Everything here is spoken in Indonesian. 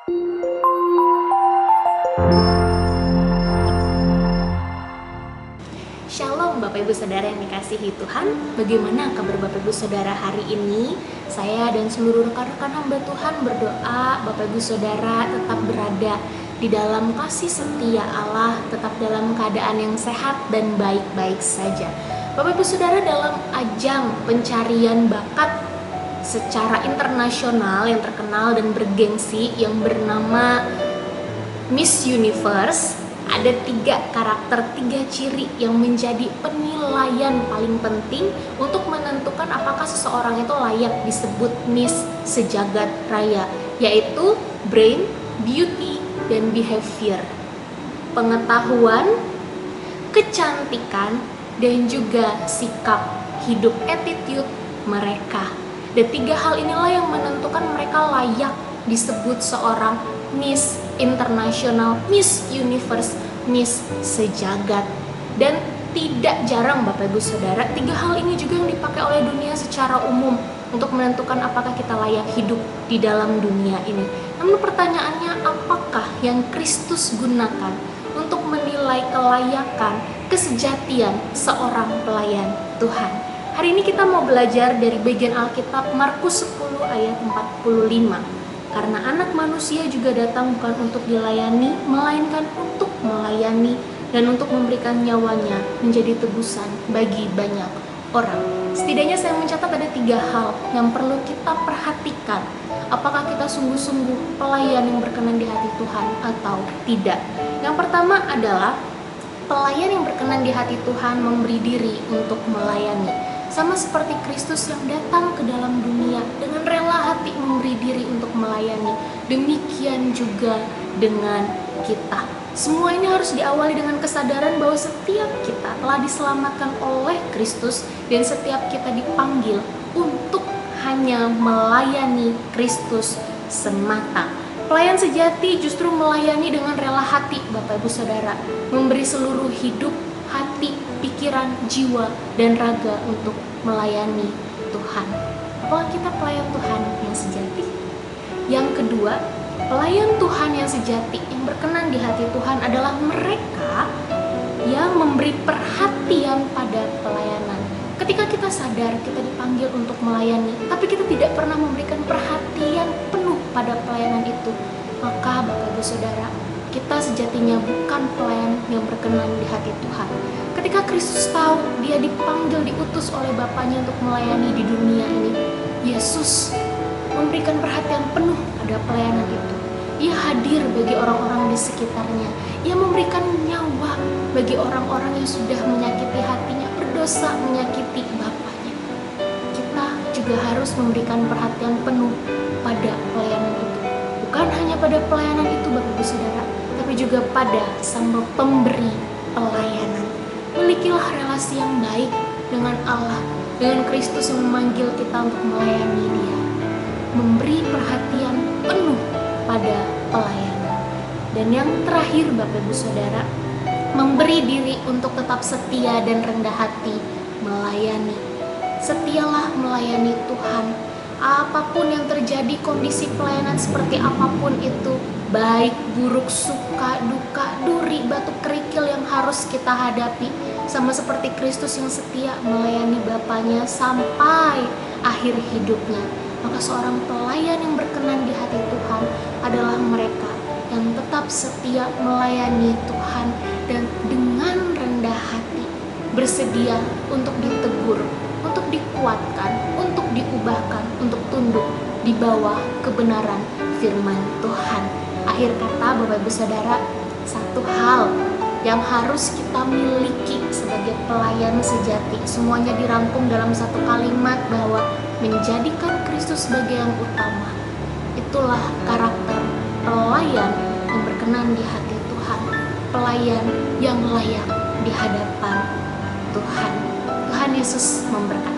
Shalom Bapak Ibu Saudara yang dikasihi Tuhan. Bagaimana kabar Bapak Ibu Saudara hari ini? Saya dan seluruh rekan-rekan hamba Tuhan berdoa Bapak Ibu Saudara tetap berada di dalam kasih setia Allah, tetap dalam keadaan yang sehat dan baik-baik saja. Bapak Ibu Saudara, dalam ajang pencarian bakat secara internasional yang terkenal dan bergengsi yang bernama Miss Universe, ada 3 karakter, 3 ciri yang menjadi penilaian paling penting untuk menentukan apakah seseorang itu layak disebut Miss Sejagat Raya, yaitu brain, beauty, dan behavior. Pengetahuan, kecantikan, dan juga sikap hidup, attitude mereka. Dan 3 hal inilah yang menentukan mereka layak disebut seorang Miss Internasional, Miss Universe, Miss Sejagat. Dan tidak jarang Bapak Ibu Saudara, 3 hal ini juga yang dipakai oleh dunia secara umum untuk menentukan apakah kita layak hidup di dalam dunia ini. Namun pertanyaannya, apakah yang Kristus gunakan untuk menilai kelayakan, kesejatian seorang pelayan Tuhan? Hari ini kita mau belajar dari bagian Alkitab Markus 10 ayat 45. Karena anak manusia juga datang bukan untuk dilayani, melainkan untuk melayani dan untuk memberikan nyawanya menjadi tebusan bagi banyak orang. Setidaknya saya mencatat ada 3 hal yang perlu kita perhatikan. Apakah kita sungguh-sungguh pelayan yang berkenan di hati Tuhan atau tidak? Yang pertama adalah pelayan yang berkenan di hati Tuhan memberi diri untuk melayani. Sama seperti Kristus yang datang ke dalam dunia dengan rela hati memberi diri untuk melayani, demikian juga dengan kita. Semua ini harus diawali dengan kesadaran bahwa setiap kita telah diselamatkan oleh Kristus dan setiap kita dipanggil untuk hanya melayani Kristus semata. Pelayan sejati justru melayani dengan rela hati Bapak Ibu Saudara, memberi seluruh hidup, hati, pikiran, jiwa, dan raga untuk melayani Tuhan. Apakah kita pelayan Tuhan yang sejati? Yang kedua, pelayan Tuhan yang sejati yang berkenan di hati Tuhan adalah mereka yang memberi perhatian pada pelayanan. Ketika kita sadar kita dipanggil untuk melayani, tapi kita tidak pernah memberikan perhatian penuh pada pelayanan itu, maka Bapak Ibu Saudara, kita sejatinya bukan pelayan yang berkenan di hati Tuhan. Ketika Kristus tahu dia dipanggil, diutus oleh Bapaknya untuk melayani di dunia ini, Yesus memberikan perhatian penuh pada pelayanan itu. Ia hadir bagi orang-orang di sekitarnya. Ia memberikan nyawa bagi orang-orang yang sudah menyakiti hatinya, berdosa menyakiti Bapaknya. Kita juga harus memberikan perhatian penuh pada pelayanan itu. Bukan hanya pada pelayanan itu Bapak Ibu Saudara, tapi juga pada sang pemberi pelayanan. Milikilah relasi yang baik dengan Allah, dengan Kristus yang memanggil kita untuk melayani Dia. Memberi perhatian penuh pada pelayanan. Dan yang terakhir Bapak Ibu Saudara, memberi diri untuk tetap setia dan rendah hati melayani. Setialah melayani Tuhan. Apapun yang terjadi, kondisi pelayanan seperti apapun itu, baik, buruk, suka, duka, duri, batu kerikil yang harus kita hadapi, sama seperti Kristus yang setia melayani Bapaknya sampai akhir hidupnya. Maka seorang pelayan yang berkenan di hati Tuhan adalah mereka yang tetap setia melayani Tuhan dan dengan rendah hati bersedia untuk ditegur, untuk dikuatkan, untuk diubahkan, untuk tunduk di bawah kebenaran firman Tuhan. Akhir kata Bapak Ibu Saudara, satu hal yang harus kita miliki sebagai pelayan sejati, semuanya dirangkum dalam satu kalimat bahwa menjadikan Kristus sebagai yang utama. Itulah karakter pelayan yang berkenan di hati Tuhan, pelayan yang layak di hadapan Tuhan. Tuhan Yesus memberkati.